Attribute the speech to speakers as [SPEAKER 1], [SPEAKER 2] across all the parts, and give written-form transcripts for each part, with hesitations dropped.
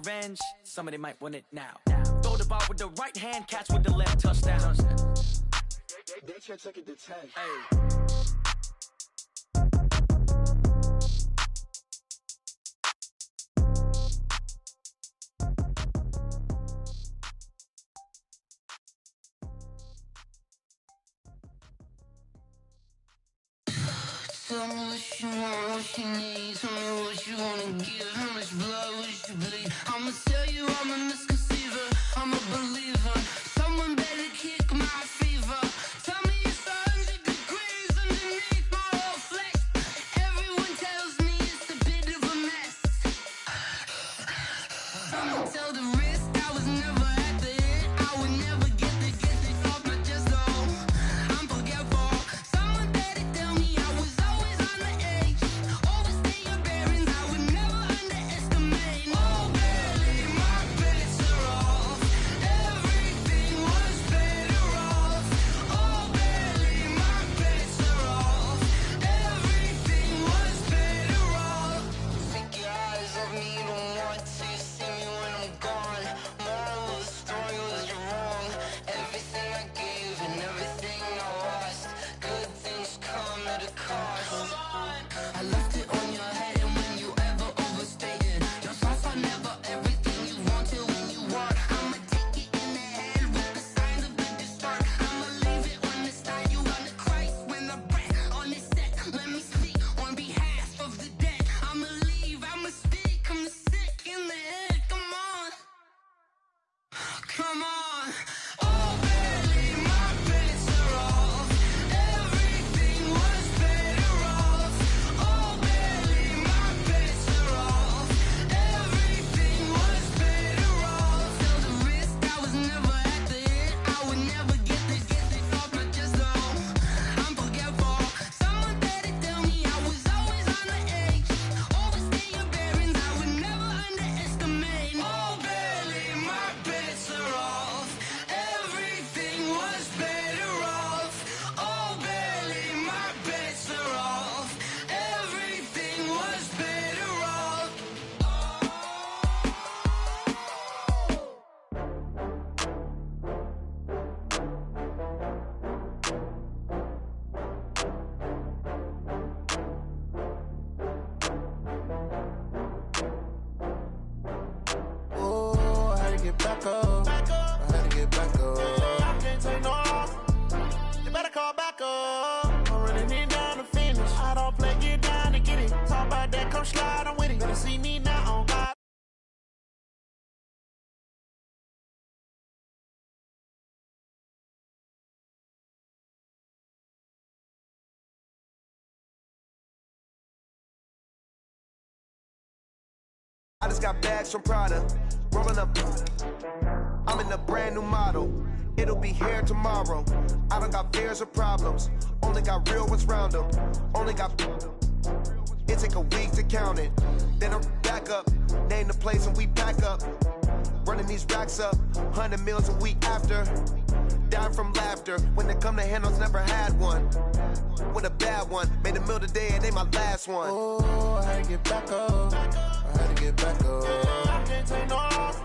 [SPEAKER 1] revenge, somebody might want it now. Throw the ball with the right hand, catch with the left, touchdown.
[SPEAKER 2] They can't take it to 10.
[SPEAKER 1] Hey.
[SPEAKER 3] Tell me what you want, what you need. Tell me what you wanna give. How much blood would you bleed? I'ma tell you I'm a misconceiver. I'm a believer. Someone better kick my fever. Tell me it's 100 degrees underneath my whole flesh. Everyone tells me it's a bit of a mess. I'ma tell the risk I was never at the end. I would never get it off my chest though. I'm forgetful. Someone better tell me I was always on the edge. Overstay your bearings, I would never underestimate. Oh, barely, my bets are off. Everything was better off. Oh, barely, my bets are off. Everything was better off. Take your eyes off me, you don't want to see me when I'm gone. Moral of the story was you're wrong. Everything I gave and everything I lost. Good things come at a cost. I left it on your head, and when you ever overstated, your thoughts are never everything you wanted when you want. I'ma take it in the head with the signs of the distort. I'ma leave it on the side. You on the Christ when the breath on this set. Let me speak on behalf of the dead. I'ma leave, I'ma speak. I'm the sick in the head. Come on, come on. Oh, barely, my bets are off. Everything was better off. Oh, barely, my bets are off. Everything was better off. Tell the risk I was never at the end. I would never get it off my chest though. I'm forgetful. Someone better tell me I was always on the edge. Overstay your bearings, I would never underestimate. Oh, barely, my bets are off. Everything was better off. Oh, barely, my bets are off. Everything was better off.
[SPEAKER 2] Oh, I had to get back up. I had to get back up. I can't take no loss. You better call back up. I'm running it down to finish. I don't play, get down to get it. Talk about that, come slide, I'm with it. Better see me now on God.
[SPEAKER 4] I just got bags from Prada, rolling up. I'm in a brand new model. It'll be here tomorrow. I don't got fears or problems. Only got real ones round them. Only got. It take a week to count it. Then I'm back up. Name the place and we pack up. Running these racks up. 100 meals a week after. Dying from laughter. When it come to handles, never had one. With a bad one. Made a meal today and they my last one.
[SPEAKER 2] Oh, I had to get back up. I had to get back up. I can't take no loss.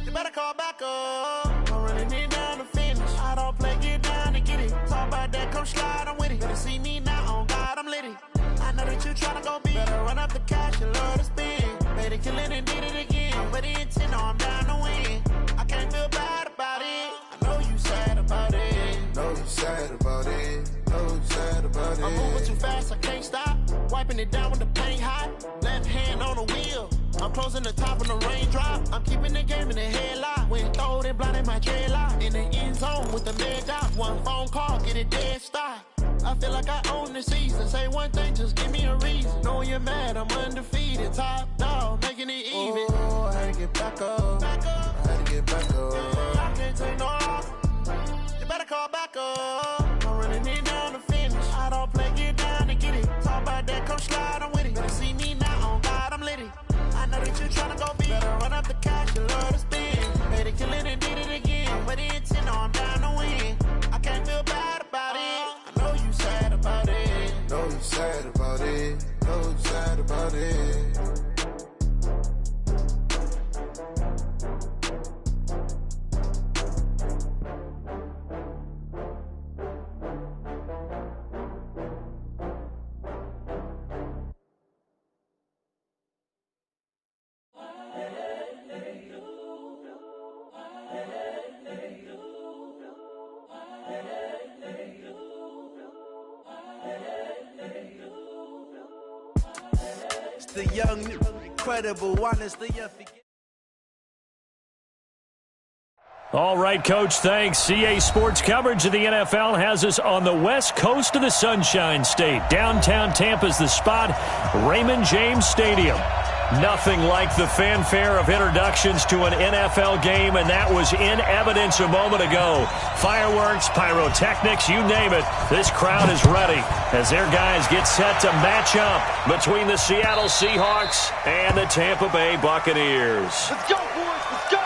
[SPEAKER 2] You better call back up. I'm running it down to finish. I don't play, get down to get it. Talk about that, come slide, I'm with it. Better see me now on God, I'm litty. I know that you tryna go big. Better run up the cash, you love to spend. Better kill it and did it again. I'm with the intent, no, I'm down to win. I can't feel bad about it. I know you sad about it.
[SPEAKER 5] Know you sad about it. Know you sad about it.
[SPEAKER 2] I'm moving too fast, I can't stop. Wiping it down with the paint hot. Left hand on the wheel. I'm closing the top when the raindrop. I'm keeping the game in the headlock. When throwed and blinded my dreadlock. In the end zone with the mid dot. One phone call, get it dead stop. I feel like I own the season. Say one thing, just give me a reason. Knowing you're mad, I'm undefeated. Top dog, making it even.
[SPEAKER 5] Oh, I had to get back up. I had to get back up.
[SPEAKER 2] I can't take no loss. You better call back up. I'm running it down to finish. I don't play, get down to get it. Talk about that, come slide, I'm with it. Better see me now on God, I'm litty. I know that you tryna go big. Better run up the cash, you love to spend. Better kill it and did it again. With the intent, no, I'm down to win. I can't feel bad about it. I know you sad about it.
[SPEAKER 5] Know you sad about it. Know you sad about it.
[SPEAKER 6] the young, incredible, honestly,
[SPEAKER 7] All right, Coach, thanks. CA Sports coverage of the NFL has us on the west coast of the Sunshine State. Downtown Tampa's the spot, Raymond James Stadium. Nothing like the fanfare of introductions to an NFL game, and that was in evidence a moment ago. Fireworks, pyrotechnics, you name it. This crowd is ready as their guys get set to match up between the Seattle Seahawks and the Tampa Bay Buccaneers.
[SPEAKER 1] Let's go, boys. Let's go.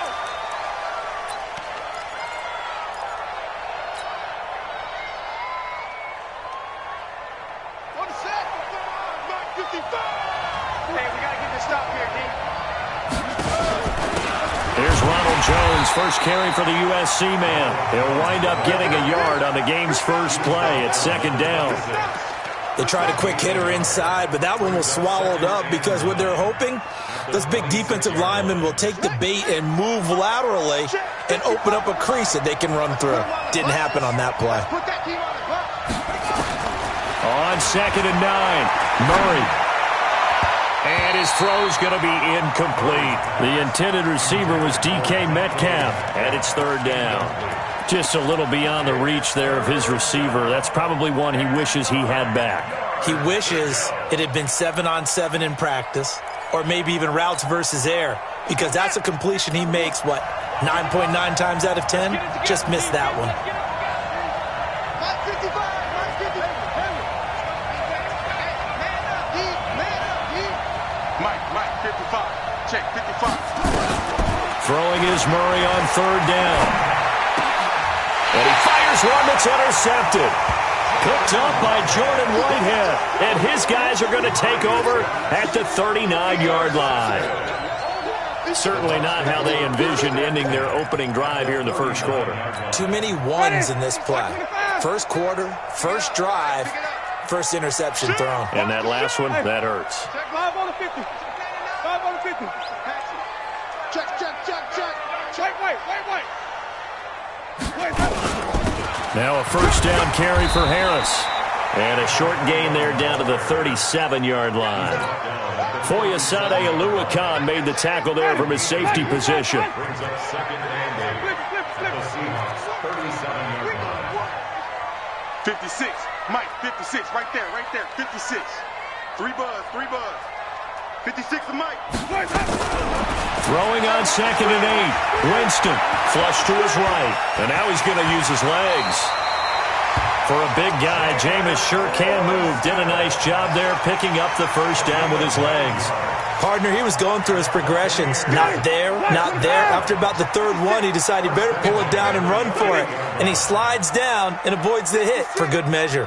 [SPEAKER 7] Here's Ronald Jones, first carry for the USC man. He'll wind up getting a yard on the game's first play at second down.
[SPEAKER 8] They tried a quick hitter inside, but that one was swallowed up because what they're hoping, those big defensive linemen will take the bait and move laterally and open up a crease that they can run through. Didn't happen on that play.
[SPEAKER 7] On 2nd and 9, Murray. And his throw's going to be incomplete. The intended receiver was DK Metcalf, and it's third down. Just a little beyond the reach there of his receiver. That's probably one he wishes he had back.
[SPEAKER 8] He wishes it had been 7-on-7 in practice, or maybe even routes versus air, because that's a completion he makes, 9.9 times out of 10? Just missed that one.
[SPEAKER 9] Check 55.
[SPEAKER 7] Throwing is Murray on third down. And he fires one that's intercepted. Picked up by Jordan Whitehead. And his guys are going to take over at the 39-yard line. Certainly not how they envisioned ending their opening drive here in the first quarter.
[SPEAKER 8] Too many ones in this play. First quarter, first drive, first interception thrown.
[SPEAKER 7] And that last one, that hurts.
[SPEAKER 9] Check 5 on the 50. 5 on the 50. Check. Wait.
[SPEAKER 7] Now a first down carry for Harris. And a short gain there down to the 37-yard line. Foyesade Oluwakan made the tackle there from his safety position.
[SPEAKER 9] 56. Mike, 56. Right there. 56. 3 buzz. 56 to Mike.
[SPEAKER 7] Throwing on 2nd and 8. Winston flush to his right. And now he's going to use his legs. For a big guy, Jameis sure can move. Did a nice job there picking up the first down with his legs.
[SPEAKER 8] Partner, he was going through his progressions. Not there. After about the third one, he decided he better pull it down and run for it. And he slides down and avoids the hit for good measure.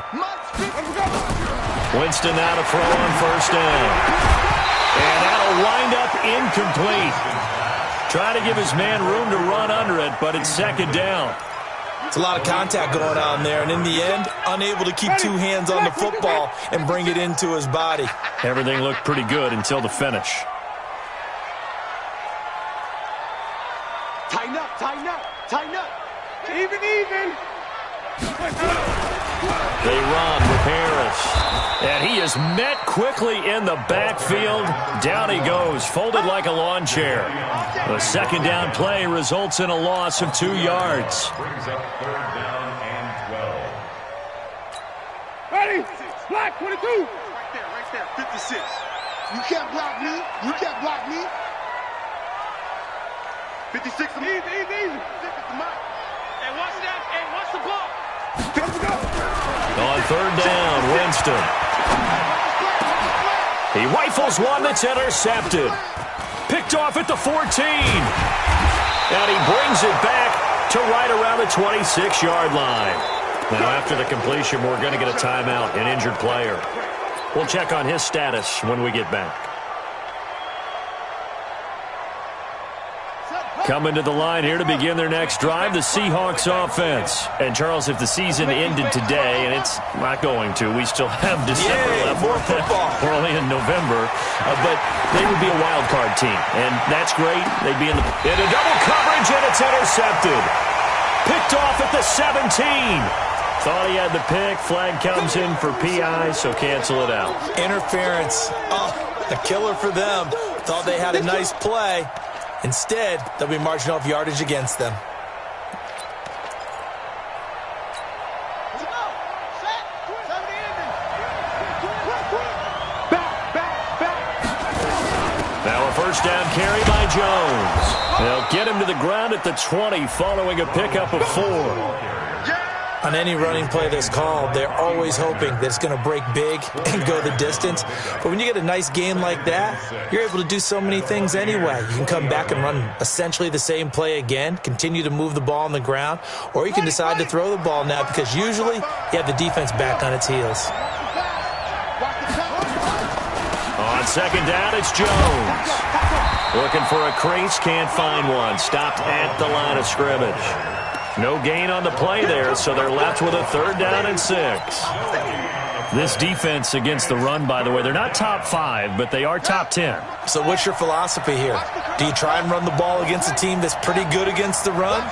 [SPEAKER 7] Winston now to throw on first down. And that'll wind up incomplete. Trying to give his man room to run under it, but it's second down.
[SPEAKER 8] It's a lot of contact going on there, and in the end, unable to keep two hands on the football and bring it into his body.
[SPEAKER 7] Everything looked pretty good until the finish.
[SPEAKER 9] Tighten up. Even.
[SPEAKER 7] They run with Harris. And he is met quickly in the backfield. Down he goes, folded like a lawn chair. The second down play results in a loss of 2 yards.
[SPEAKER 9] Ready? Black 22. Right there. 56. You can't block me. 56 to me. Easy. Hey, watch that. Hey, watch the ball.
[SPEAKER 7] On third down, Winston. He rifles one that's intercepted. Picked off at the 14. And he brings it back to right around the 26-yard line. Now, after the completion, we're going to get a timeout, an injured player. We'll check on his status when we get back. Coming to the line here to begin their next drive, the Seahawks offense. And, Charles, if the season ended today, and it's not going to, we still have December left.
[SPEAKER 8] More football.
[SPEAKER 7] We're only in November. But they would be a wild card team, and that's great. They'd be in a double coverage, and it's intercepted. Picked off at the 17. Thought he had the pick. Flag comes in for PI, so cancel it out.
[SPEAKER 8] Interference. Oh, A killer for them. Thought they had a nice play. Instead, they'll be marching off yardage against them.
[SPEAKER 7] Now a first down carry by Jones. They'll get him to the ground at the 20 following a pickup of 4.
[SPEAKER 8] On any running play that's called, they're always hoping that it's going to break big and go the distance. But when you get a nice game like that, you're able to do so many things anyway. You can come back and run essentially the same play again, continue to move the ball on the ground, or you can decide to throw the ball now because usually you have the defense back on its heels.
[SPEAKER 7] On second down, it's Jones. Looking for a crease, can't find one. Stopped at the line of scrimmage. No gain on the play there, so they're left with a 3rd down and 6. This defense against the run, by the way, they're not top 5, but they are top 10.
[SPEAKER 8] So what's your philosophy here? Do you try and run the ball against a team that's pretty good against the run?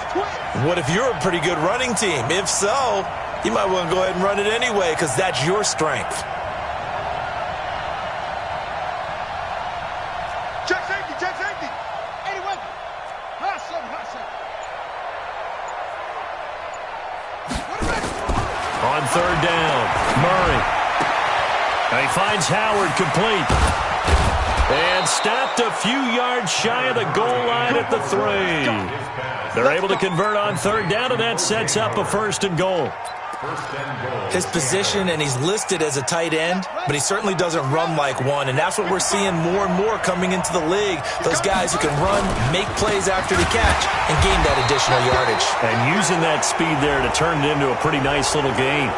[SPEAKER 8] What if you're a pretty good running team? If so, you might want to go ahead and run it anyway because that's your strength.
[SPEAKER 9] Check safety, check safety. 81. Hot seven.
[SPEAKER 7] On 3rd down, Murray. And he finds Howard complete. And stopped a few yards shy of the goal line at the 3. They're able to convert on 3rd down, and that sets up a 1st and goal.
[SPEAKER 8] His position, and he's listed as a tight end, but he certainly doesn't run like one, and that's what we're seeing more and more coming into the league. Those guys who can run, make plays after the catch, and gain that additional yardage.
[SPEAKER 7] And using that speed there to turn it into a pretty nice little gain.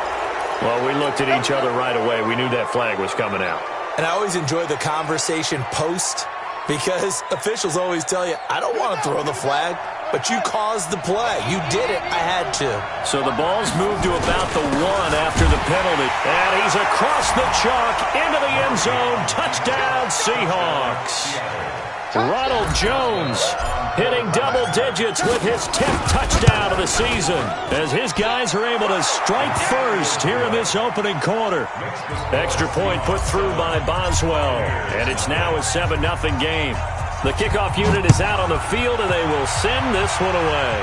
[SPEAKER 7] Well, we looked at each other right away. We knew that flag was coming out.
[SPEAKER 8] And I always enjoy the conversation post, because officials always tell you, I don't want to throw the flag, but you caused the play. You did it. I had to.
[SPEAKER 7] So the ball's moved to about the 1 after the penalty. And he's across the chalk into the end zone. Touchdown, Seahawks. Ronald Jones hitting double digits with his 10th touchdown of the season as his guys are able to strike first here in this opening quarter. Extra point put through by Boswell, and it's now a 7-0 game. The kickoff unit is out on the field, and they will send this one away.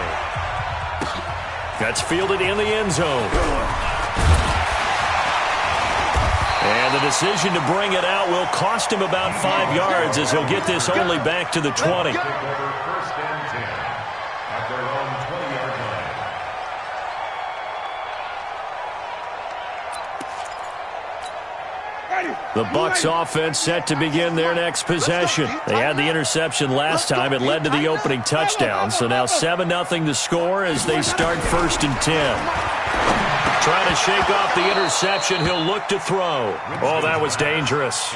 [SPEAKER 7] That's fielded in the end zone. And the decision to bring it out will cost him about 5 yards as he'll get this only back to the 20. The Bucs offense set to begin their next possession. They had the interception last time. It led to the opening touchdown. So now 7-0 to score as they start 1st and 10. Trying to shake off the interception. He'll look to throw. Oh, that was dangerous.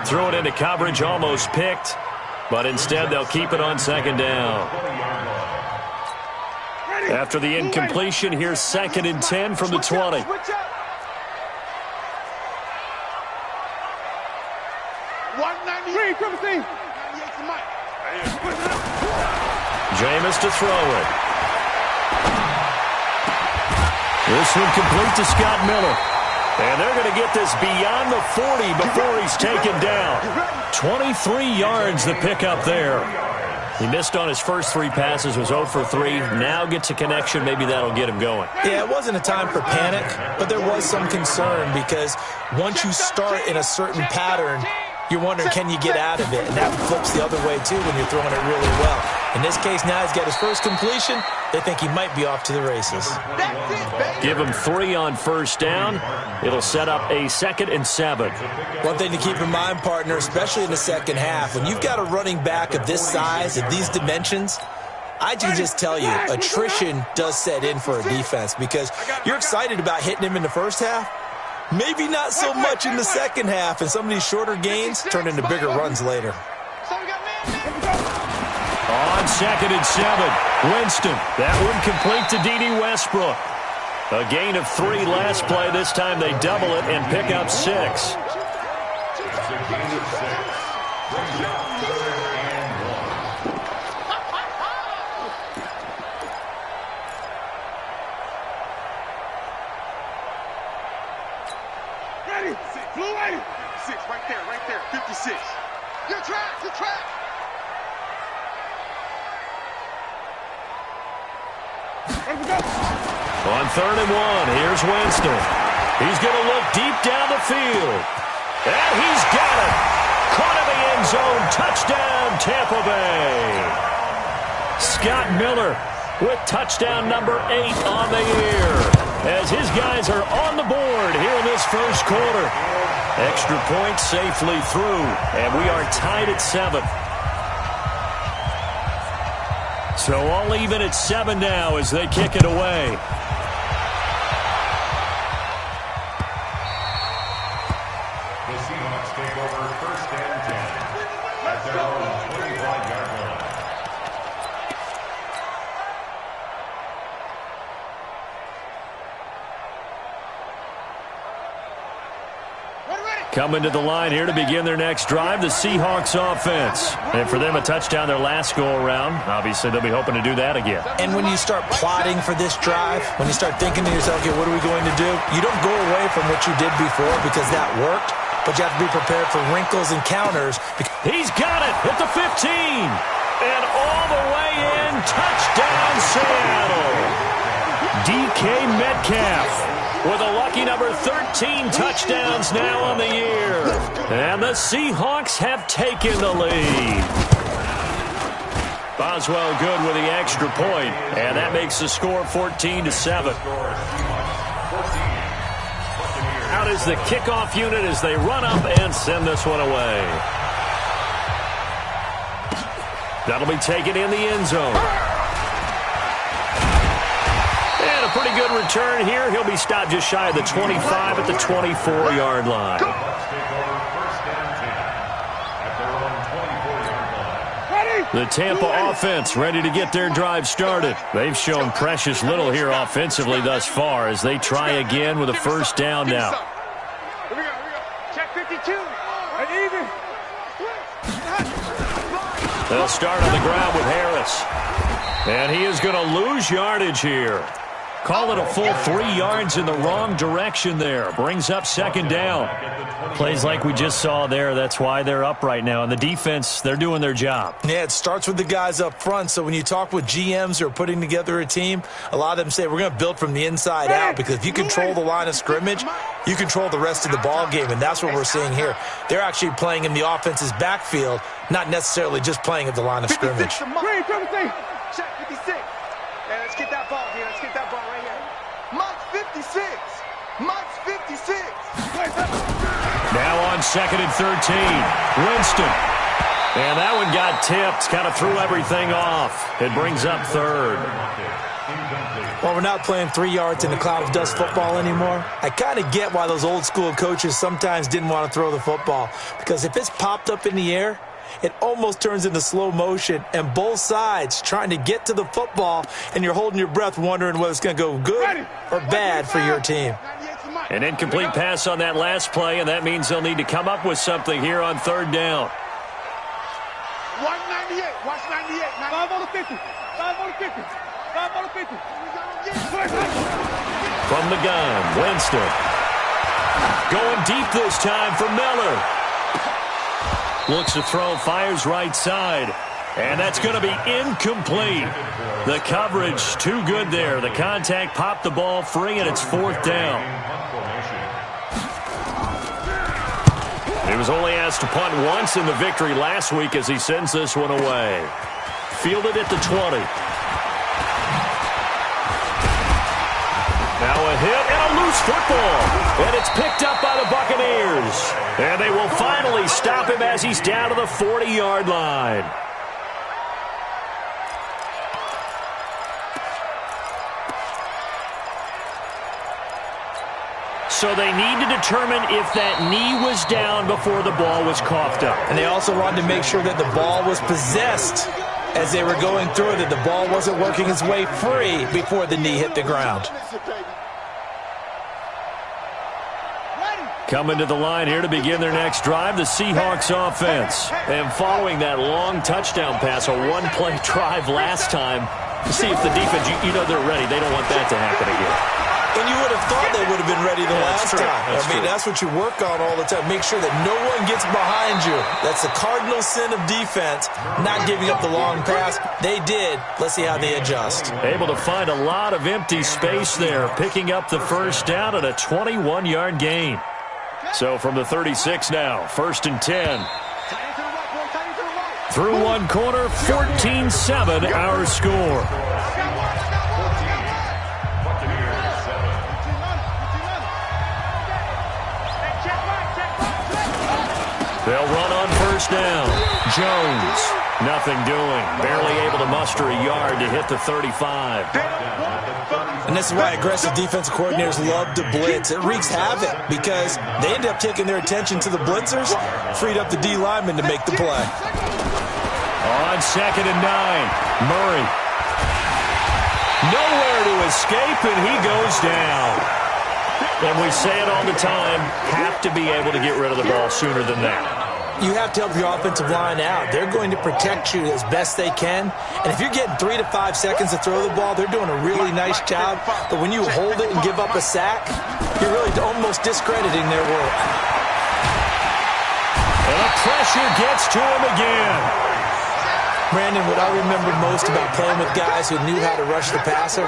[SPEAKER 7] Threw it into coverage, almost picked. But instead, they'll keep it on 2nd down. After the incompletion, here's 2nd and 10 from the 20. Jameis to throw it. This one complete to Scott Miller. And they're going to get this beyond the 40 before he's taken down. 23 yards the pickup there. He missed on his first 3 passes, was 0 for 3. Now gets a connection. Maybe that'll get him going.
[SPEAKER 8] Yeah, it wasn't a time for panic, but there was some concern because once you start in a certain pattern, you're wondering, can you get out of it? And that flips the other way, too, when you're throwing it really well. In this case, now he's got his first completion. They think he might be off to the races.
[SPEAKER 7] Give him 3 on 1st down. It'll set up a 2nd and 7.
[SPEAKER 8] One thing to keep in mind, partner, especially in the second half, when you've got a running back of this size, of these dimensions, I can just tell you, attrition does set in for a defense because you're excited about hitting him in the first half. Maybe not so much in the second half, and some of these shorter gains turn into bigger runs later.
[SPEAKER 7] On 2nd and 7, Winston. That one complete to D.D. Westbrook. A gain of 3 last play. This time they double it and pick up 6.
[SPEAKER 9] Blue 8. 6 right there, 50. You're trapped. You're trapped.
[SPEAKER 7] On 3rd and 1, here's Winston. He's going to look deep down the field. And he's got it. Caught in the end zone. Touchdown, Tampa Bay. Scott Miller with touchdown number 8 on the year, as his guys are on the board here in this first quarter. Extra point safely through, and we are tied at 7. So all even at 7 now as they kick it away.
[SPEAKER 10] The Seahawks take over 1st and 10 at their own 25-yard line.
[SPEAKER 7] Coming to the line here to begin their next drive, the Seahawks offense. And for them, a touchdown their last go-around. Obviously, they'll be hoping to do that again.
[SPEAKER 8] And when you start plotting for this drive, when you start thinking to yourself, okay, what are we going to do? You don't go away from what you did before because that worked, but you have to be prepared for wrinkles and counters.
[SPEAKER 7] He's got it at the 15. And all the way in, touchdown Seattle. DK Metcalf with a lucky number 13 touchdowns now on the year. And the Seahawks have taken the lead. Boswell good with the extra point, and that makes the score 14-7. Out is the kickoff unit as they run up and send this one away. That'll be taken in the end zone. And a pretty good return here. He'll be stopped just shy of the 25 at the 24-yard line. The Tampa offense ready to get their drive started. They've shown precious little here offensively thus far as they try again with a first down now.
[SPEAKER 9] Here we go. Check 52. And even.
[SPEAKER 7] They'll start on the ground with Harris. And he is going to lose yardage here. Call it a full 3 yards in the wrong direction there. Brings up second down. Plays like we just saw there. That's why they're up right now. And the defense, they're doing their job.
[SPEAKER 8] Yeah, it starts with the guys up front. So when you talk with GMs who are putting together a team, a lot of them say we're going to build from the inside out, because if you control the line of scrimmage, you control the rest of the ball game. And that's what we're seeing here. They're actually playing in the offense's backfield, not necessarily just playing at the line of scrimmage.
[SPEAKER 9] Check 56. And let's get that ball here. Let's get that ball right here.
[SPEAKER 4] Monk's 56. Monk's 56.
[SPEAKER 7] Now on 2nd and 13. Winston. And that one got tipped. Kind of threw everything off. It brings up 3rd.
[SPEAKER 8] Well, we're not playing 3 yards in the cloud of dust football anymore. I kind of get why those old school coaches sometimes didn't want to throw the football. Because if it's popped up in the air, it almost turns into slow motion, and both sides trying to get to the football, and you're holding your breath wondering whether it's going to go good or bad for your team.
[SPEAKER 7] An incomplete pass on that last play, and that means they'll need to come up with something here on 3rd down.
[SPEAKER 9] 198. Watch 98. 5 on the 50. 5 on the 50. 5 on the 50.
[SPEAKER 7] From the gun, Winston. Going deep this time for Miller. Looks to throw, fires right side. And that's going to be incomplete. The coverage too good there. The contact popped the ball free, and it's 4th down. He was only asked to punt once in the victory last week as he sends this one away. Fielded at the 20. Now a hit and a loose football. And it's picked up by the Buccaneers. And they will finally stop him as he's down to the 40-yard line. So they need to determine if that knee was down before the ball was coughed up.
[SPEAKER 8] And they also wanted to make sure that the ball was possessed as they were going through it, that the ball wasn't working its way free before the knee hit the ground.
[SPEAKER 7] Coming to the line here to begin their next drive, the Seahawks offense. And following that long touchdown pass, a one-play drive last time, See if the defense, you know they're ready. They don't want that to happen again.
[SPEAKER 8] And you would have thought they would have been ready the last time. That's what you work on all the time. Make sure that no one gets behind you. That's the cardinal sin of defense, not giving up the long pass. They did. Let's see how they adjust.
[SPEAKER 7] Able to find a lot of empty space there, picking up the first down at a 21-yard gain. So from the 36 now, 1st and 10. Through one quarter, 14-7 our score. They'll run on first down. Jones, nothing doing. Barely able to muster a yard to hit the 35.
[SPEAKER 8] And this is why aggressive defensive coordinators love to blitz. It wreaks havoc because they end up taking their attention to the blitzers, freed up the D lineman to make the play.
[SPEAKER 7] On 2nd and 9, Murray. Nowhere to escape, and he goes down. And we say it all the time, have to be able to get rid of the ball sooner than that.
[SPEAKER 8] You have to help your offensive line out. They're going to protect you as best they can. And if you're getting 3 to 5 seconds to throw the ball, they're doing a really nice job. But when you hold it and give up a sack, you're really almost discrediting their work.
[SPEAKER 7] And the pressure gets to him again.
[SPEAKER 8] Brandon, what I remember most about playing with guys who knew how to rush the passer,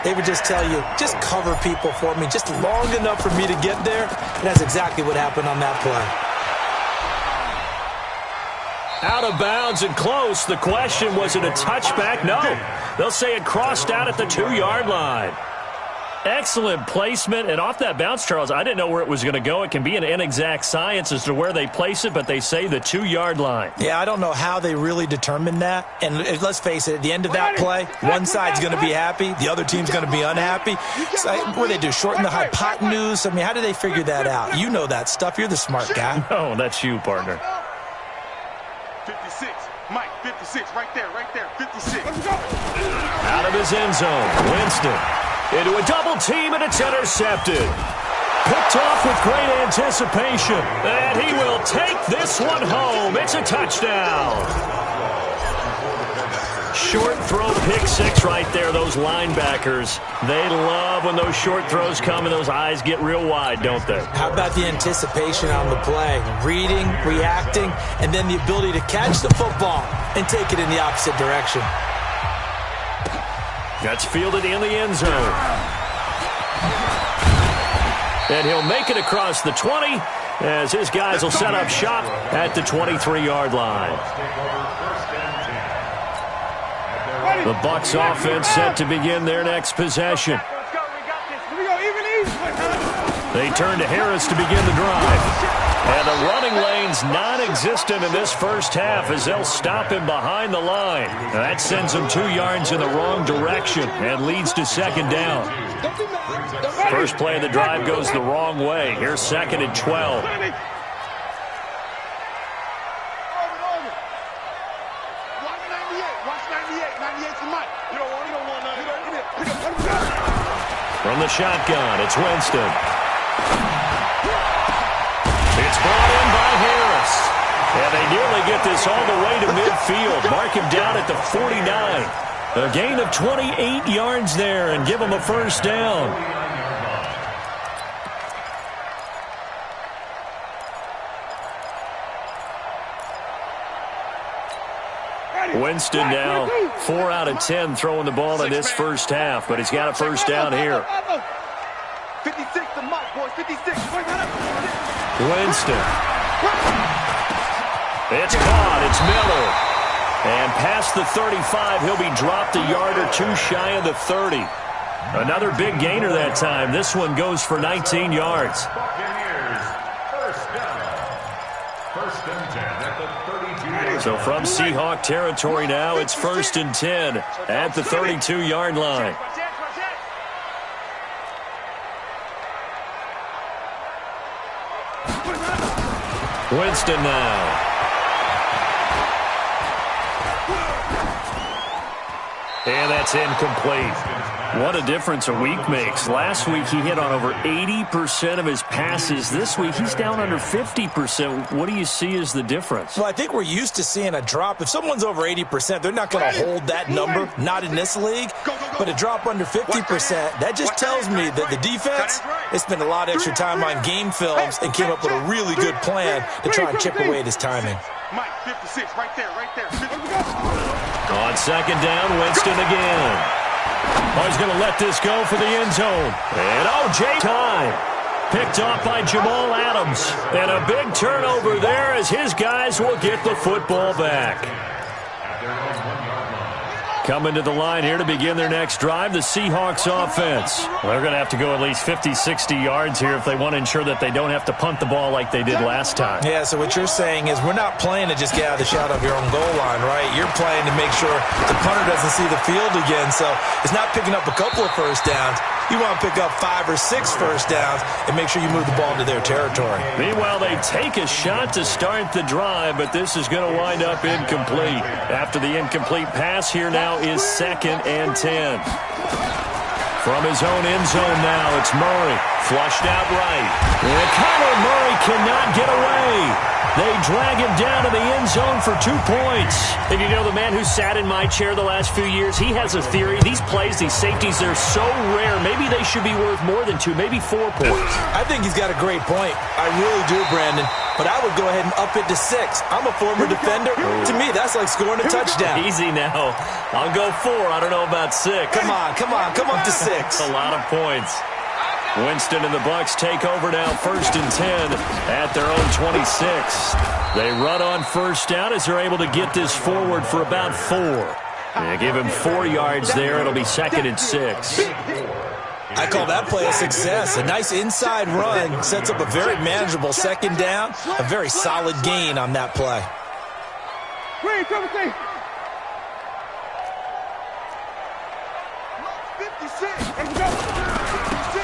[SPEAKER 8] they would just tell you, just cover people for me, just long enough for me to get there. And that's exactly what happened on that play.
[SPEAKER 7] Out of bounds and close. The question, was it a touchback? No. They'll say it crossed out at the 2-yard line. Excellent placement. And off that bounce, Charles, I didn't know where it was going to go. It can be an inexact science as to where they place it, but they say the 2-yard line.
[SPEAKER 8] Yeah, I don't know how they really determined that. And let's face it, at the end of that play, one side's going to be happy, the other team's going to be unhappy. So, what do they do, shorten the hypotenuse? I mean, how do they figure that out? You know that stuff. You're the smart guy.
[SPEAKER 7] No, that's you, partner.
[SPEAKER 9] 56. Mike, 56. Right there, 56.
[SPEAKER 7] Out of his end zone, Winston. Into a double team, and it's intercepted. Picked off with great anticipation. And he will take this one home. It's a touchdown. Short throw, pick six right there. Those linebackers, they love when those short throws come and those eyes get real wide, don't they?
[SPEAKER 8] How about the anticipation on the play? Reading, reacting, and then the ability to catch the football and take it in the opposite direction.
[SPEAKER 7] That's fielded in the end zone. And he'll make it across the 20 as his guys will set up shop at the 23-yard line. The Bucs offense set to begin their next possession. They turn to Harris to begin the drive. And the running lane's non-existent in this first half as they'll stop him behind the line. That sends him 2 yards in the wrong direction and leads to second down. First play of the drive goes the wrong way. Here's 2nd and 12. From the shotgun, it's Winston. It's brought in by Harris. And they nearly get this all the way to midfield. Mark him down at the 49. A gain of 28 yards there and give him a first down. Winston now 4 out of 10 throwing the ball in this first half, but he's got a first down here.
[SPEAKER 9] 56 to Mike, boys, 56.
[SPEAKER 7] Winston. It's caught. It's Miller. And past the 35, he'll be dropped a yard or two shy of the 30. Another big gainer that time. This one goes for 19 yards.
[SPEAKER 10] Buccaneers, first down. 1st and 10 at the 32.
[SPEAKER 7] So from Seahawk territory now, it's 1st and 10 at the 32-yard line. Winston now. And that's incomplete. What a difference a week makes. Last week he hit on over 80% of his passes. This week he's down under 50%. What do you see as the difference?
[SPEAKER 8] Well, I think we're used to seeing a drop. If someone's over 80%, they're not going to hold that number, not in this league. But a drop under 50%, that just tells me that the defense, they spent a lot of extra time on game films and came up with a really good plan to try and chip away at his timing.
[SPEAKER 9] Mike, 56, right there.
[SPEAKER 7] On second down, Winston again. Oh, he's going to let this go for the end zone. And O.J. time. Picked off by Jamal Adams. And a big turnover there as his guys will get the football back. Coming to the line here to begin their next drive, the Seahawks offense. They're going to have to go at least 50, 60 yards here if they want to ensure that they don't have to punt the ball like they did last time.
[SPEAKER 8] Yeah, so what you're saying is we're not playing to just get out of the shadow of your own goal line, right? You're playing to make sure the punter doesn't see the field again. So it's not picking up a couple of first downs. You want to pick up 5 or 6 first downs and make sure you move the ball to their territory.
[SPEAKER 7] Meanwhile, they take a shot to start the drive, but this is going to wind up incomplete. After the incomplete pass, here now is 2nd and 10. From his own end zone now, it's Murray. Flushed out right. And Kyler Murray cannot get away. They drag him down to the end zone for 2 points.
[SPEAKER 11] And you know, the man who sat in my chair the last few years, he has a theory. These plays, these safeties, they're so rare. Maybe they should be worth more than 2, maybe 4 points.
[SPEAKER 8] I think he's got a great point. I really do, Brandon. But I would go ahead and up it to 6. I'm a former defender. To me, that's like scoring a touchdown.
[SPEAKER 7] Easy now. I'll go 4. I don't know about 6.
[SPEAKER 8] Come on. Come up to 6.
[SPEAKER 7] A lot of points. Winston and the Bucs take over now, 1st and 10 at their own 26. They run on first down as they're able to get this forward for about 4. They give him 4 yards there. It'll be 2nd and 6.
[SPEAKER 8] I call that play a success. A nice inside run sets up a very manageable 2nd down. A very solid gain on that play.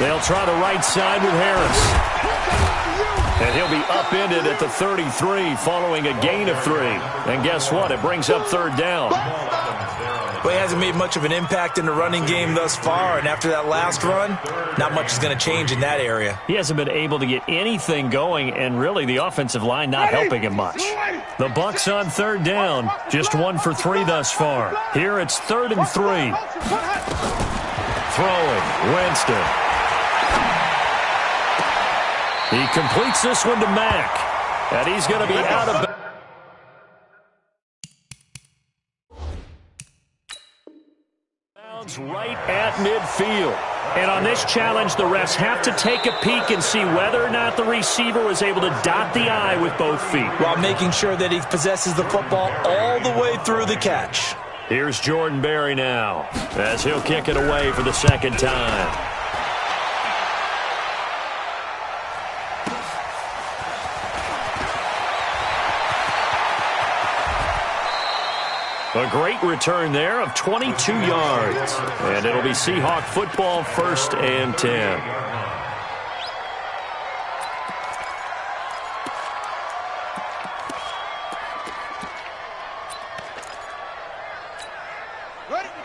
[SPEAKER 7] They'll try the right side with Harris. And he'll be upended at the 33 following a gain of 3. And guess what? It brings up 3rd down.
[SPEAKER 8] Well, he hasn't made much of an impact in the running game thus far. And after that last run, not much is going to change in that area.
[SPEAKER 7] He hasn't been able to get anything going, and really the offensive line not helping him much. The Bucs on 3rd down. Just 1 for 3 thus far. Here it's 3rd and 3. Throwing, Winston. He completes this one to Mack. And he's going to be out of bounds right at midfield.
[SPEAKER 11] And on this challenge, the refs have to take a peek and see whether or not the receiver was able to dot the I with both feet,
[SPEAKER 8] while making sure that he possesses the football all the way through the catch.
[SPEAKER 7] Here's Jordan Berry now, as he'll kick it away for the 2nd time. A great return there of 22 yards. And it'll be Seahawk football, 1st and 10.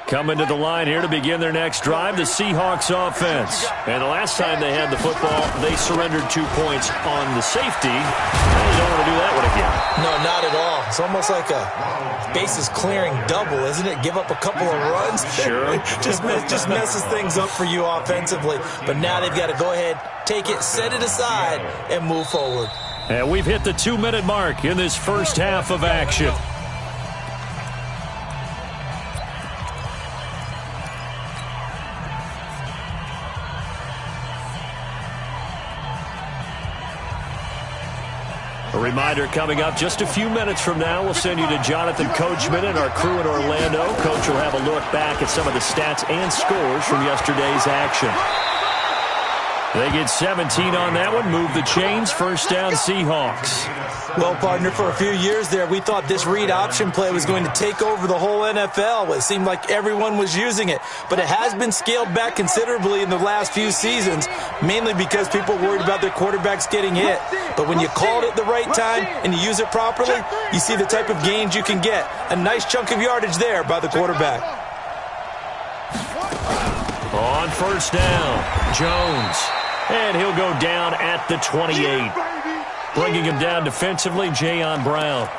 [SPEAKER 7] Coming to the line here to begin their next drive, the Seahawks offense. And the last time they had the football, they surrendered 2 points on the safety. They don't want to do that one again.
[SPEAKER 8] No, not at all. It's almost like a bases clearing double, isn't it? Give up a couple of runs.
[SPEAKER 7] Sure.
[SPEAKER 8] just messes things up for you offensively. But now they've got to go ahead, take it, set it aside, and move forward.
[SPEAKER 7] And we've hit the 2-minute mark in this first half of action. A reminder coming up just a few minutes from now, we'll send you to Jonathan Coachman and our crew in Orlando. Coach will have a look back at some of the stats and scores from yesterday's action. They get 17 on that one, move the chains, 1st down Seahawks.
[SPEAKER 8] Well, partner, for a few years there, we thought this read option play was going to take over the whole NFL. It seemed like everyone was using it, but it has been scaled back considerably in the last few seasons, mainly because people worried about their quarterbacks getting hit. But when you call it the right time and you use it properly, you see the type of gains you can get. A nice chunk of yardage there by the quarterback.
[SPEAKER 7] On first down, Jones. And he'll go down at the 28. Bringing him down defensively, Jayon Brown.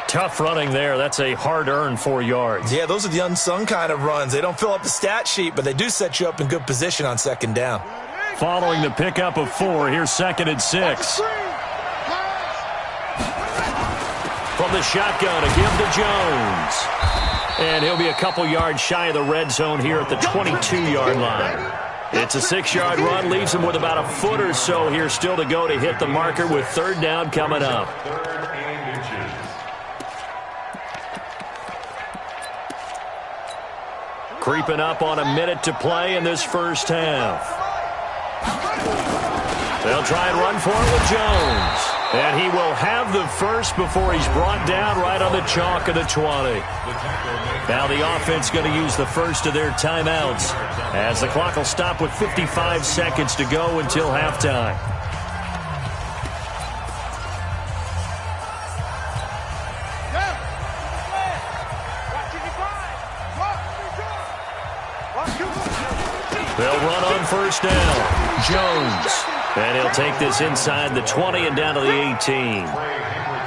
[SPEAKER 7] Tough running there. That's a hard-earned 4 yards.
[SPEAKER 8] Yeah, those are the unsung kind of runs. They don't fill up the stat sheet, but they do set you up in good position on second down.
[SPEAKER 7] Following the pickup of 4, here's 2nd and 6. From the shotgun, a give to Jones. And he'll be a couple yards shy of the red zone here at the 22-yard line. It's a 6-yard run, leaves him with about a foot or so here still to go to hit the marker with 3rd down coming up. Creeping up on a minute to play in this first half. They'll try and run for it with Jones. And he will have the first before he's brought down right on the chalk of the 20. Now the offense going to use the first of their timeouts as the clock will stop with 55 seconds to go until halftime. They'll run on first down. Jones. And he'll take this inside the 20 and down to the 18.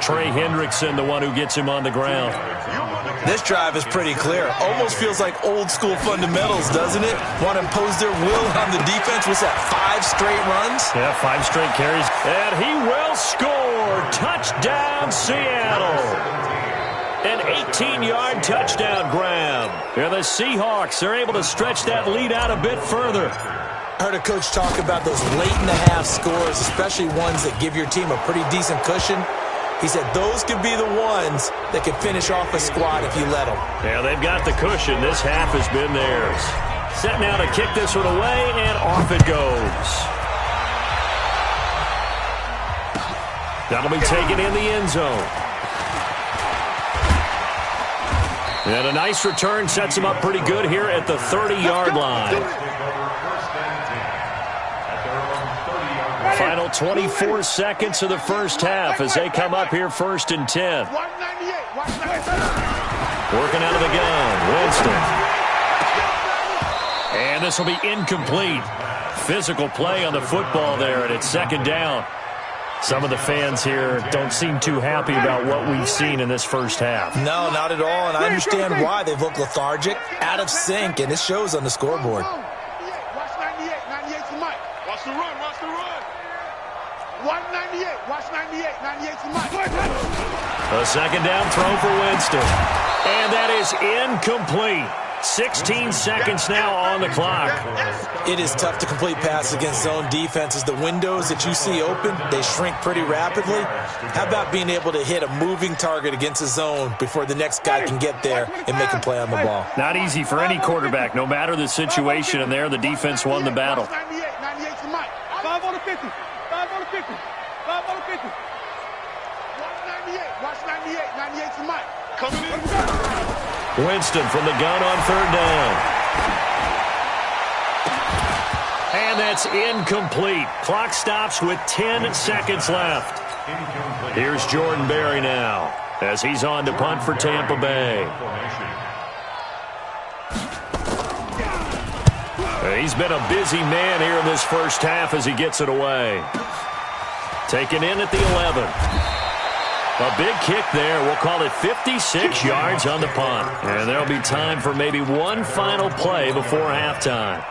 [SPEAKER 7] Trey Hendrickson, the one who gets him on the ground.
[SPEAKER 8] This drive is pretty clear. Almost feels like old school fundamentals, doesn't it? Want to impose their will on the defense. What's that, 5 straight runs?
[SPEAKER 7] Yeah, 5 straight carries. And he will score. Touchdown, Seattle. An 18-yard touchdown grab. And the Seahawks are able to stretch that lead out a bit further.
[SPEAKER 8] I heard a coach talk about those late-in-the-half scores, especially ones that give your team a pretty decent cushion. He said those could be the ones that could finish off a squad if you let them.
[SPEAKER 7] Yeah, they've got the cushion. This half has been theirs. Set now to kick this one away, and off it goes. That'll be taken in the end zone. And a nice return sets him up pretty good here at the 30-yard line. Final 24 seconds of the first half as they come up here 1st and 10. Working out of the gun, Winston. And this will be incomplete. Physical play on the football there, and it's 2nd down. Some of the fans here don't seem too happy about what we've seen in this first half.
[SPEAKER 8] No, not at all, and I understand why. They've looked lethargic, out of sync, and it shows on the scoreboard.
[SPEAKER 9] Watch 98. 98's the mic. Watch the run. Watch the run. Watch 98. Watch 98. 98's the mic.
[SPEAKER 7] A 2nd down throw for Winston. And that is incomplete. 16 seconds now on the clock.
[SPEAKER 8] It is tough to complete passes against zone defenses. The windows that you see open, they shrink pretty rapidly. How about being able to hit a moving target against a zone before the next guy can get there and make a play on the ball?
[SPEAKER 7] Not easy for any quarterback, no matter the situation, and there the defense won the battle.
[SPEAKER 9] 98's the mic. 5 on the 50. 5 on the 50. 5 on the 50. Watch 98. Watch 98. 98's the mic. Coming in.
[SPEAKER 7] Winston from the gun on 3rd down. And that's incomplete. Clock stops with 10 seconds left. Here's Jordan Berry now as he's on to punt for Tampa Bay. He's been a busy man here in this first half as he gets it away. Taken in at the 11. A big kick there. We'll call it 56 yards on the punt. And there'll be time for maybe one final play before halftime.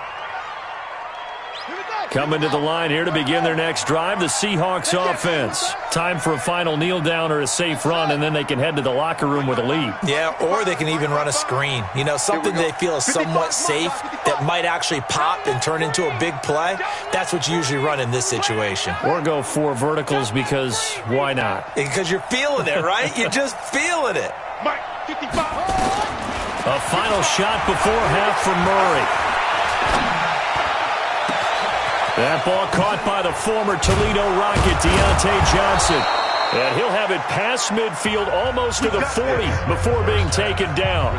[SPEAKER 7] Coming to the line here to begin their next drive, the Seahawks offense. Time for a final kneel down or a safe run, and then they can head to the locker room with a lead.
[SPEAKER 8] Yeah, or they can even run a screen. You know, something they feel is somewhat safe that might actually pop and turn into a big play. That's what you usually run in this situation.
[SPEAKER 7] Or go 4 verticals because why not?
[SPEAKER 8] Because you're feeling it, right? You're just feeling it.
[SPEAKER 9] Mike, 55.
[SPEAKER 7] A final shot before half for Murray. That ball caught by the former Toledo Rocket, Deontay Johnson. And he'll have it past midfield almost to the 40 before being taken down.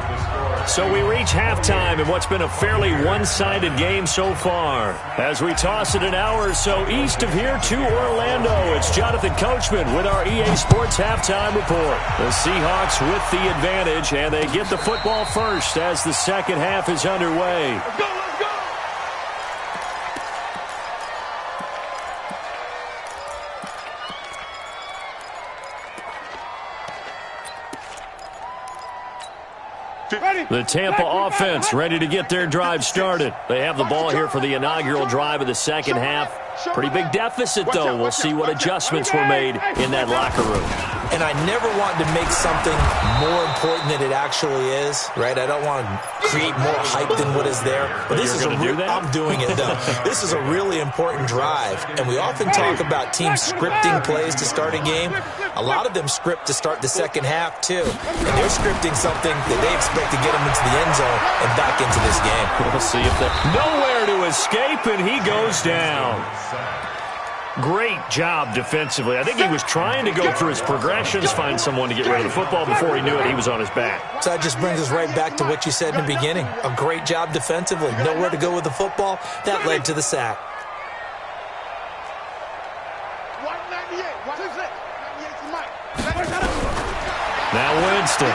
[SPEAKER 7] So we reach halftime in what's been a fairly one-sided game so far. As we toss it an hour or so east of here to Orlando, it's Jonathan Coachman with our EA Sports Halftime Report. The Seahawks with the advantage, and they get the football first as the second half is underway.
[SPEAKER 9] Let's go, let's go.
[SPEAKER 7] The Tampa offense ready to get their drive started. They have the ball here for the inaugural drive of the second half. Pretty big deficit, though. We'll see what adjustments were made in that locker room.
[SPEAKER 8] And I never want to make something more important than it actually is, right? I don't want to create more hype than what is there. But this is I'm doing it, though. This is a really important drive. And we often talk about teams scripting plays to start a game. A lot of them script to start the second half, too. And they're scripting something that they expect to get them into the end zone and back into this game.
[SPEAKER 7] We'll see if they're nowhere to escape, and he goes down. Great job defensively. I think he was trying to go through his progressions, find someone to get rid of the football. Before he knew it, he was on his back.
[SPEAKER 8] So that just brings us right back to what you said in the beginning. A great job defensively. Nowhere to go with the football. That led to the sack.
[SPEAKER 9] 198.
[SPEAKER 7] Now Winston.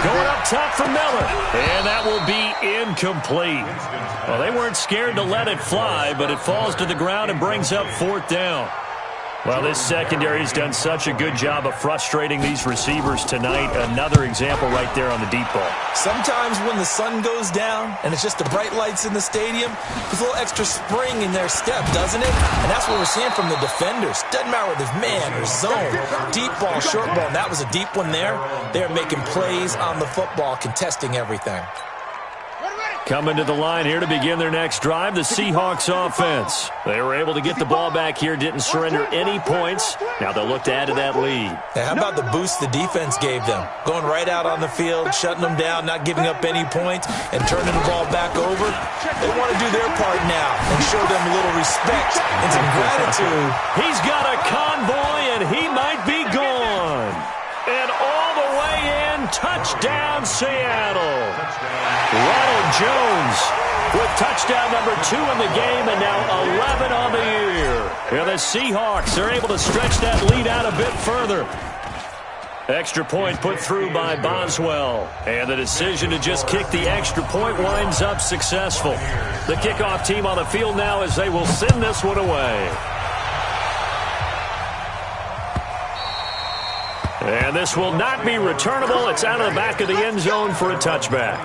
[SPEAKER 7] Going up top for Miller. And that will be incomplete. Well, they weren't scared to let it fly, but it falls to the ground and brings up fourth down. Well, this secondary has done such a good job of frustrating these receivers tonight. Another example right there on the deep ball.
[SPEAKER 8] Sometimes when the sun goes down and it's just the bright lights in the stadium, there's a little extra spring in their step, doesn't it? And that's what we're seeing from the defenders. Doesn't matter whether it's man or zone, deep ball, short ball. And that was a deep one there. They're making plays on the football, contesting everything.
[SPEAKER 7] Coming to the line here to begin their next drive, the Seahawks offense. They were able to get the ball back here, didn't surrender any points. Now they'll look to add to that lead.
[SPEAKER 8] Now, how about the boost the defense gave them? Going right out on the field, shutting them down, not giving up any points, and turning the ball back over. They want to do their part now and show them a little respect and some gratitude.
[SPEAKER 7] He's got a convoy, and he might be gone. And all the way in, touchdown Seattle. Ronald Jones with touchdown number 2 in the game and now 11 on the year. And the Seahawks are able to stretch that lead out a bit further. Extra point put through by Boswell. And the decision to just kick the extra point winds up successful. The kickoff team on the field now as they will send this one away. And this will not be returnable. It's out of the back of the end zone for a touchback.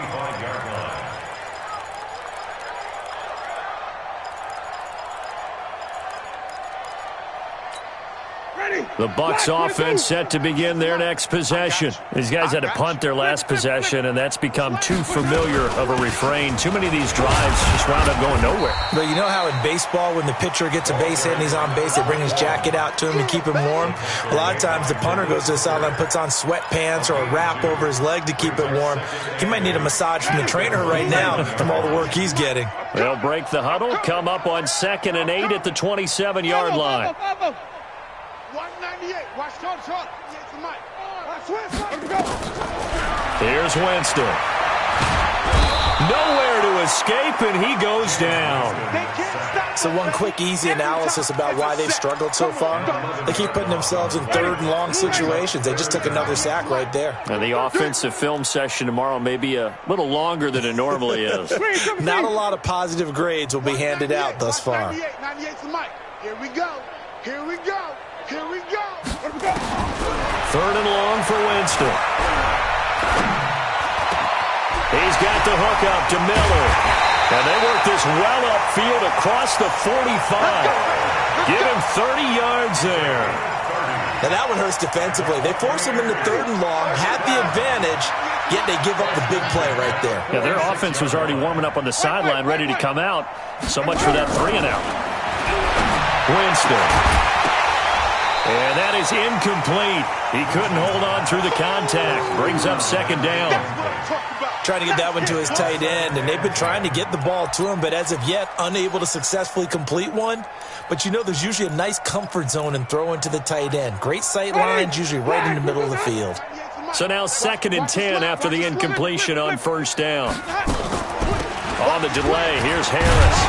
[SPEAKER 7] The Bucs offense set to begin their next possession. These guys had to punt their last possession, and that's become too familiar of a refrain. Too many of these drives just wound up going nowhere.
[SPEAKER 8] But you know how in baseball, when the pitcher gets a base hit and he's on base, they bring his jacket out to him to keep him warm? A lot of times the punter goes to the sideline, puts on sweatpants or a wrap over his leg to keep it warm. He might need a massage from the trainer right now from all the work he's getting.
[SPEAKER 7] They'll break the huddle, come up on 2nd and 8 at the 27-yard line.
[SPEAKER 9] 198. Watch short.
[SPEAKER 7] Here's Winston. Nowhere to escape, and he goes down.
[SPEAKER 8] So one quick, easy analysis about why they've struggled so far. They keep putting themselves in 3rd and long situations. They just took another sack right there.
[SPEAKER 7] And the offensive film session tomorrow may be a little longer than it normally is.
[SPEAKER 8] Not a lot of positive grades will be handed out thus far.
[SPEAKER 9] 98 to Mike. Here we go.
[SPEAKER 7] 3rd and long for Winston. He's got the hook up to Miller. And they work this well upfield across the 45. Give him 30 yards there.
[SPEAKER 8] Now that one hurts defensively. They force him into 3rd and long, had the advantage, yet they give up the big play right there.
[SPEAKER 7] Yeah, their offense was already warming up on the sideline, ready to come out. So much for that 3 and out. Winston. And that is incomplete. He couldn't hold on through the contact. Brings up 2nd down.
[SPEAKER 8] Trying to get that one to his tight end, and they've been trying to get the ball to him, but as of yet, unable to successfully complete one. But you know there's usually a nice comfort zone in throwing to the tight end. Great sight lines, usually right in the middle of the field.
[SPEAKER 7] So now 2nd and 10 after the incompletion on 1st down. On the delay, here's Harris.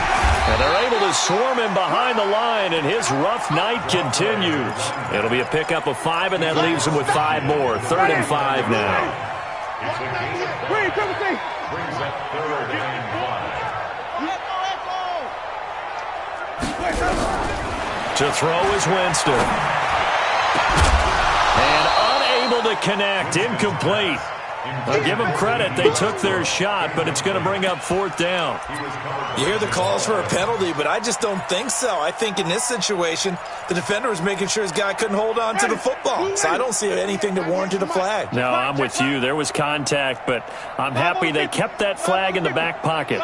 [SPEAKER 7] And they're able to swarm him behind the line, and his rough night continues. It'll be a pickup of 5, and that leaves him with 5 more. 3rd and 5 now.
[SPEAKER 10] Brings up 3rd and 1.
[SPEAKER 7] To throw is Winston. And unable to connect, incomplete. I'll give them credit. They took their shot, but it's going to bring up 4th down.
[SPEAKER 8] You hear the calls for a penalty, but I just don't think so. I think in this situation, the defender was making sure his guy couldn't hold on to the football. So I don't see anything that warranted a flag.
[SPEAKER 7] No, I'm with you. There was contact, but I'm happy they kept that flag in the back pocket.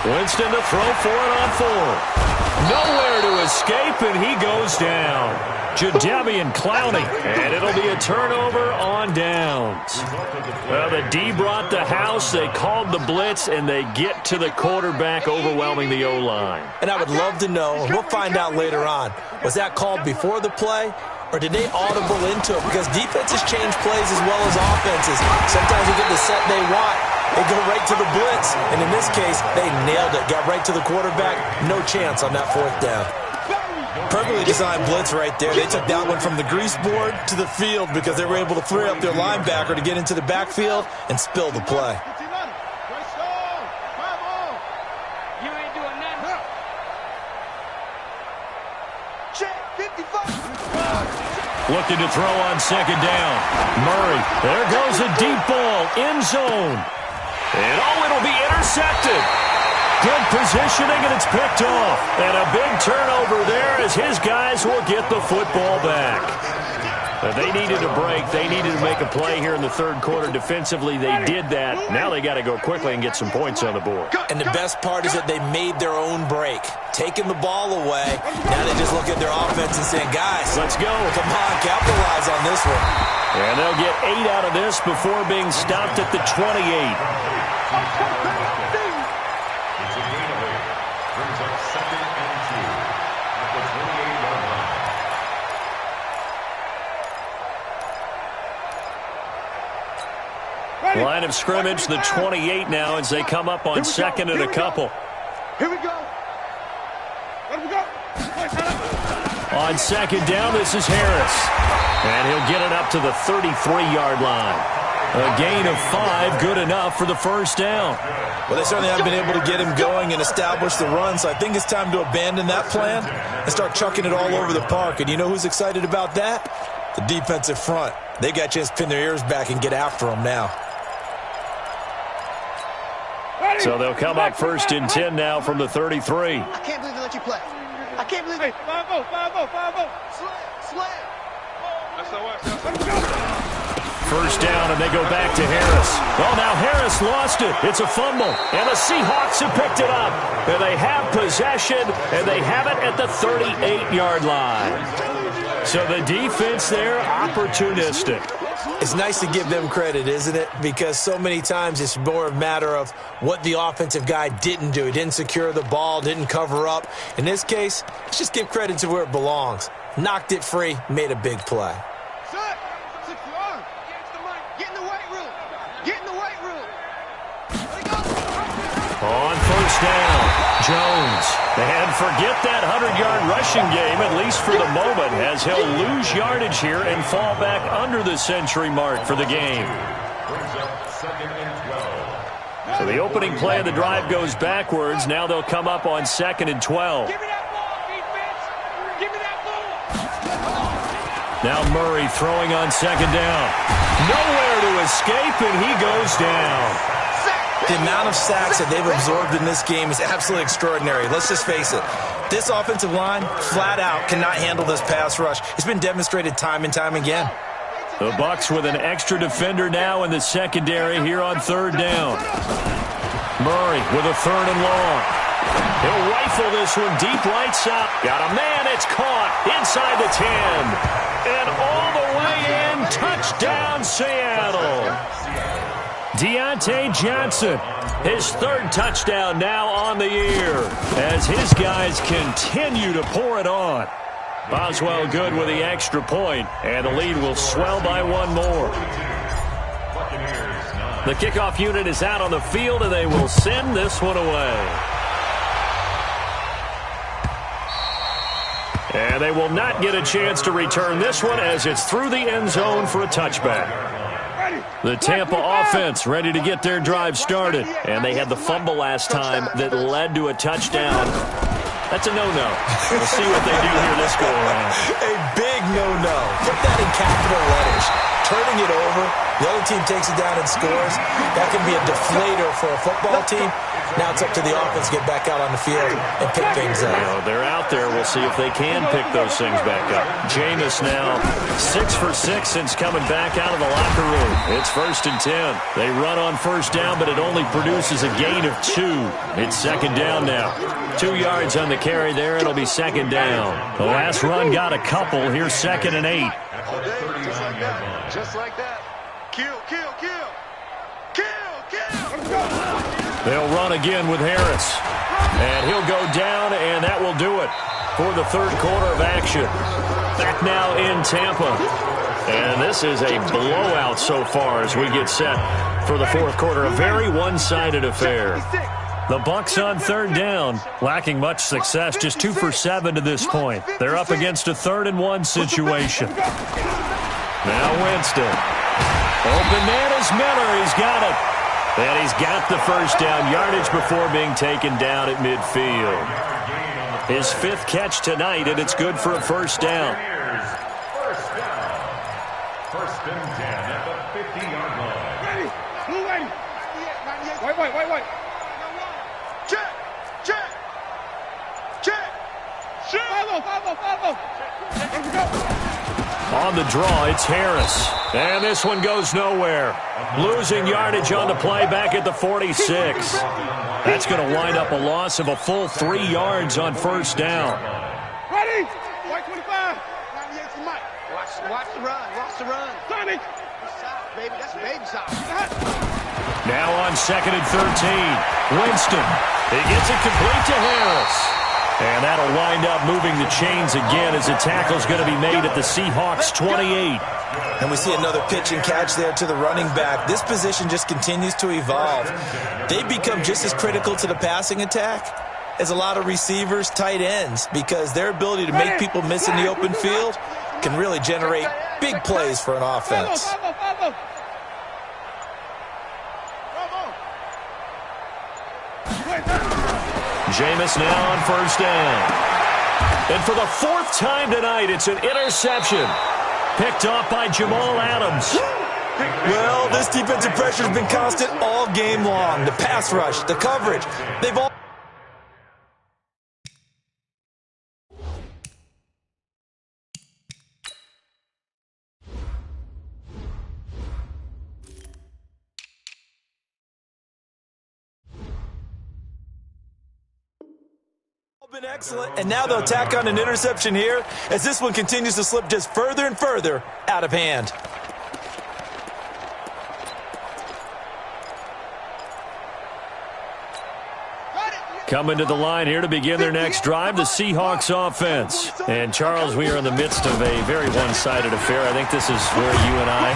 [SPEAKER 7] Winston to throw for it on 4. Nowhere to escape, and he goes down. Jadeveon Clowney, and it'll be a turnover on downs. Well, the D brought the house. They called the blitz, and they get to the quarterback, overwhelming the O-line.
[SPEAKER 8] And I would love to know, and we'll find out later on, was that called before the play, or did they audible into it? Because defenses change plays as well as offenses. Sometimes you get the set they want. They go right to the blitz, and in this case, they nailed it. Got right to the quarterback. No chance on that 4th down. Perfectly designed blitz right there. They took that one from the grease board to the field because they were able to free up their linebacker to get into the backfield and spill the play.
[SPEAKER 7] Looking to throw on 2nd down. Murray. There goes a deep ball. End zone. And it'll be intercepted. Good positioning, and it's picked off. And a big turnover there as his guys will get the football back. But they needed a break. They needed to make a play here in the 3rd quarter. Defensively, they did that. Now they got to go quickly and get some points on the board.
[SPEAKER 8] And the best part is that they made their own break. Taking the ball away. Now they just look at their offense and saying, guys,
[SPEAKER 7] let's go.
[SPEAKER 8] Come on, capitalize on this one.
[SPEAKER 7] And they'll get 8 out of this before being stopped at the 28. Line of scrimmage, the 28 now as they come up on 2nd and a couple.
[SPEAKER 9] Here we go. Let we go.
[SPEAKER 7] On 2nd down, this is Harris. And he'll get it up to the 33-yard line. A gain of 5, good enough for the 1st down.
[SPEAKER 8] Well, they certainly haven't been able to get him going and establish the run, so I think it's time to abandon that plan and start chucking it all over the park. And you know who's excited about that? The defensive front. They got a chance to pin their ears back and get after him now.
[SPEAKER 7] So they'll come up 1st and 10 now from the 33.
[SPEAKER 12] I can't believe they let you play. I can't believe it.
[SPEAKER 9] 5-0, 5-0, 5-0.
[SPEAKER 12] Slam.
[SPEAKER 9] Let's go.
[SPEAKER 7] 1st down, and they go back to Harris. Well, now Harris lost it. It's a fumble, and the Seahawks have picked it up. And they have possession, and they have it at the 38-yard line. So the defense there, opportunistic.
[SPEAKER 8] It's nice to give them credit, isn't it? Because so many times it's more a matter of what the offensive guy didn't do. He didn't secure the ball, didn't cover up. In this case, let's just give credit to where it belongs. Knocked it free, made a big play.
[SPEAKER 12] Get in the weight room. Get in the weight room.
[SPEAKER 7] On 1st down, Jones. And forget that 100-yard rushing game, at least for the moment, as he'll lose yardage here and fall back under the century mark for the game. So the opening play of the drive goes backwards. Now they'll come up on 2nd and 12.
[SPEAKER 9] Give me that ball, defense. Give me that ball.
[SPEAKER 7] Now Murray throwing on 2nd down. Nowhere to escape, and he goes down.
[SPEAKER 8] The amount of sacks that they've absorbed in this game is absolutely extraordinary. Let's just face it. This offensive line, flat out, cannot handle this pass rush. It's been demonstrated time and time again.
[SPEAKER 7] The Bucs with an extra defender now in the secondary here on 3rd down. Murray with a 3rd and long. He'll rifle this one deep right side. Got a man, it's caught inside the 10. And all the way in, touchdown Seattle. Deontay Johnson, his 3rd touchdown now on the year as his guys continue to pour it on. Boswell good with the extra point, and the lead will swell by 1 more. The kickoff unit is out on the field, and they will send this one away. And they will not get a chance to return this one as it's through the end zone for a touchback. The Tampa offense ready to get their drive started. And they had the fumble last time that led to a touchdown. That's a no-no. We'll see what they do here this go-around.
[SPEAKER 8] A big no-no. Put that in capital letters. Turning it over, the other team takes it down and scores. That can be a deflator for a football team. Now it's up to the offense to get back out on the field and pick things up.
[SPEAKER 7] They're out there. We'll see if they can pick those things back up. Jameis now 6 for 6 since coming back out of the locker room. It's 1st and 10. They run on first down, but it only produces a gain of 2. It's 2nd down now. 2 yards on the carry there. It'll be 2nd down. The last run got a couple. Here's 2nd and 8.
[SPEAKER 9] Just like that. Just like that. Kill, kill, kill. Kill, kill.
[SPEAKER 7] They'll run again with Harris. And he'll go down, and that will do it for the 3rd quarter of action. Back now in Tampa. And this is a blowout so far as we get set for the 4th quarter. A very one-sided affair. The Bucs on 3rd down, lacking much success, just 2 for 7 to this point. They're up against a 3rd and 1 situation. Now Winston. Open man is Miller. He's got it. And he's got the first down yardage before being taken down at midfield. His 5th catch tonight, and it's good for a first down.
[SPEAKER 10] First down. 1st and 10 at the 50-yard line.
[SPEAKER 9] Ready. Blue ready. Wait. Check. Check. Check. Follow. Let's go.
[SPEAKER 7] On the draw, it's Harris. And this one goes nowhere. Losing yardage on the play back at the 46. That's going to wind up a loss of a full 3 yards on first down.
[SPEAKER 9] Ready? White 25. 98 to Mike.
[SPEAKER 12] Watch the run. Watch the run.
[SPEAKER 9] Sonic.
[SPEAKER 12] Baby, that's baby side.
[SPEAKER 7] Now on 2nd and 13. Winston. He gets it complete to Harris. And that'll wind up moving the chains again as a tackle's going to be made at the Seahawks 28.
[SPEAKER 8] And we see another pitch and catch there to the running back. This position just continues to evolve. They've become just as critical to the passing attack as a lot of receivers, tight ends, because their ability to make people miss in the open field can really generate big plays for an offense.
[SPEAKER 7] Jameis now on first down. And for the 4th time tonight, it's an interception. Picked off by Jamal Adams.
[SPEAKER 8] Well, this defensive pressure has been constant all game long. The pass rush, the coverage, they've all... been excellent, and now they'll tack on an interception here as this one continues to slip just further and further out of hand.
[SPEAKER 7] Coming to the line here to begin their next drive, the Seahawks offense. And, Charles, we are in the midst of a very one-sided affair. I think this is where you and I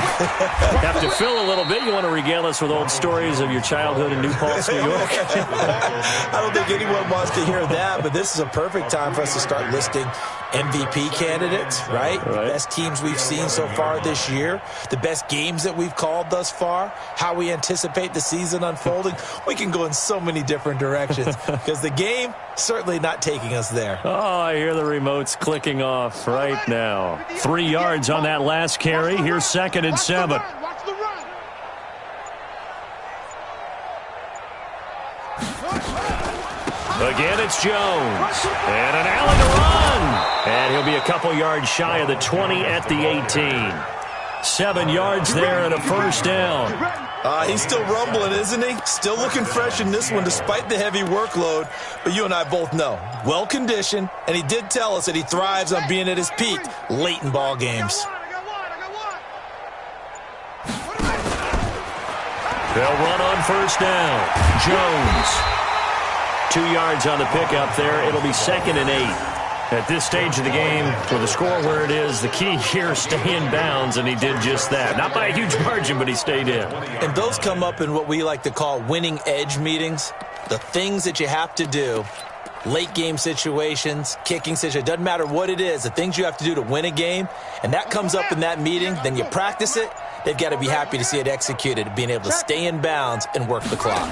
[SPEAKER 7] have to fill a little bit. You want to regale us with old stories of your childhood in New Paltz, New York?
[SPEAKER 8] I don't think anyone wants to hear that, but this is a perfect time for us to start listing MVP candidates, right? The best teams we've seen so far this year, the best games that we've called thus far, how we anticipate the season unfolding. We can go in so many different directions because the game certainly not taking us there.
[SPEAKER 7] Oh, I hear the remotes clicking off right now. 3 yards on that last carry. Here's 2nd and 7.
[SPEAKER 9] Watch the run.
[SPEAKER 7] Again, it's Jones. And an alley to run. And he'll be a couple yards shy of the 20 at the 18. 7 yards there and a first down.
[SPEAKER 8] He's still rumbling, isn't he? Still looking fresh in this one despite the heavy workload. But you and I both know, well-conditioned, and he did tell us that he thrives on being at his peak late in ball games.
[SPEAKER 7] They'll run on first down. Jones. 2 yards on the pickup there. It'll be 2nd and 8. At this stage of the game, with the score where it is, the key here is stay in bounds, and he did just that. Not by a huge margin, but he stayed in.
[SPEAKER 8] And those come up in what we like to call winning edge meetings. The things that you have to do, late game situations, kicking situations, doesn't matter what it is, the things you have to do to win a game, and that comes up in that meeting, then you practice it, they've got to be happy to see it executed, being able to stay in bounds and work the clock.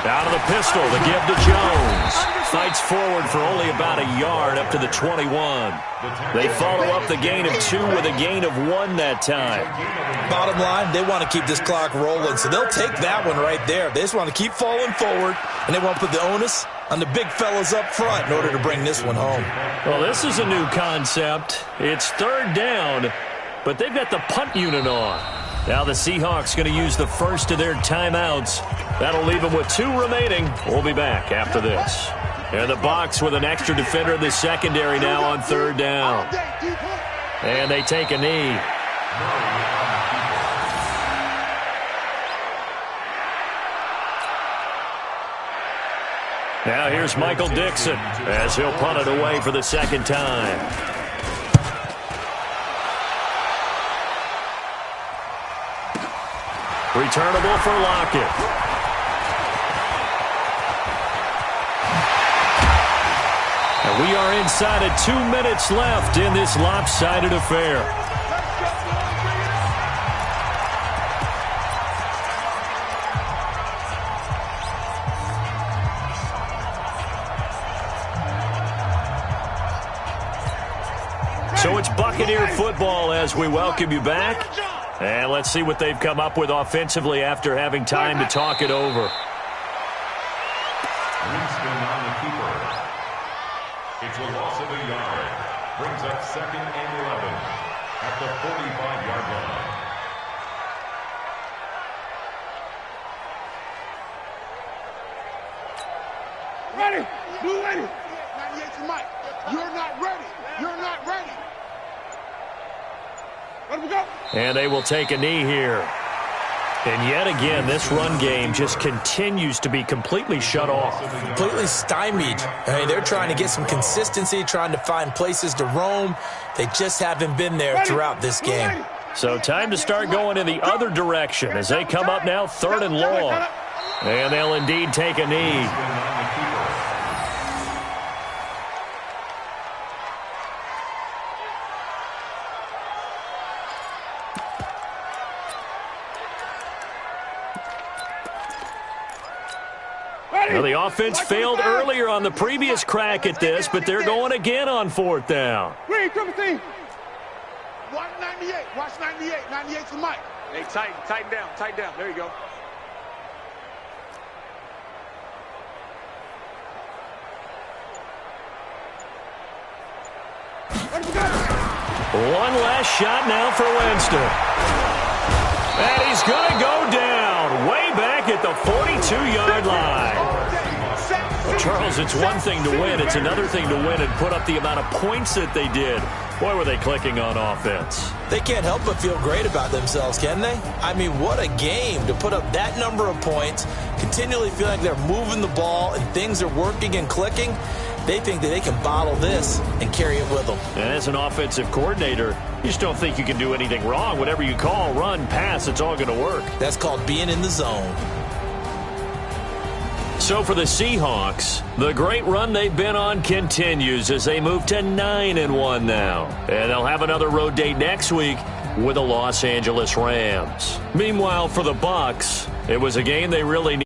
[SPEAKER 7] Out of the pistol, the give to Jones. Fights gets forward for only about a yard up to the 21. They follow up the gain of 2 with a gain of 1 that time.
[SPEAKER 8] Bottom line, they want to keep this clock rolling, so they'll take that one right there. They just want to keep falling forward, and they want to put the onus on the big fellas up front in order to bring this one home.
[SPEAKER 7] Well, this is a new concept. It's 3rd down, but they've got the punt unit on. Now the Seahawks going to use the first of their timeouts. That'll leave them with 2 remaining. We'll be back after this. And the Bucs with an extra defender in the secondary now on 3rd down. And they take a knee. Now here's Michael Dixon as he'll punt it away for the 2nd time. Returnable for Lockett. And we are inside of 2 minutes left in this lopsided affair. So it's Buccaneer football as we welcome you back. And let's see what they've come up with offensively after having time to talk it over.
[SPEAKER 10] Winston on the keeper. It's a loss of a yard. Brings up 2nd and 11 at the 45-yard line.
[SPEAKER 9] Ready. Blue ready. 98 to Mike. You're not ready. You're not ready. Let him go.
[SPEAKER 7] And they will take a knee here. And yet again, this run game just continues to be completely shut off.
[SPEAKER 8] Completely stymied. I mean, they're trying to get some consistency, trying to find places to roam. They just haven't been there throughout this game.
[SPEAKER 7] So time to start going in the other direction as they come up now 3rd and long. And they'll indeed take a knee. Well, the offense failed earlier on the previous crack at this, but they're going again on 4th down.
[SPEAKER 9] Green, triple team. Watch 98. Watch 98. 98 to Mike. Hey, tighten down. Tighten down. There you go.
[SPEAKER 7] One last shot now for Winston. And he's going to go down way back at the 42-yard line. Well, Charles, it's one thing to win. It's another thing to win and put up the amount of points that they did. Boy, were they clicking on offense.
[SPEAKER 8] They can't help but feel great about themselves, can they? I mean, what a game to put up that number of points, continually feel like they're moving the ball and things are working and clicking. They think that they can bottle this and carry it with them.
[SPEAKER 7] And as an offensive coordinator, you just don't think you can do anything wrong. Whatever you call, run, pass, it's all going to work.
[SPEAKER 8] That's called being in the zone.
[SPEAKER 7] So for the Seahawks, the great run they've been on continues as they move to 9-1 now. And they'll have another road date next week with the Los Angeles Rams. Meanwhile, for the Bucs, it was a game they really needed.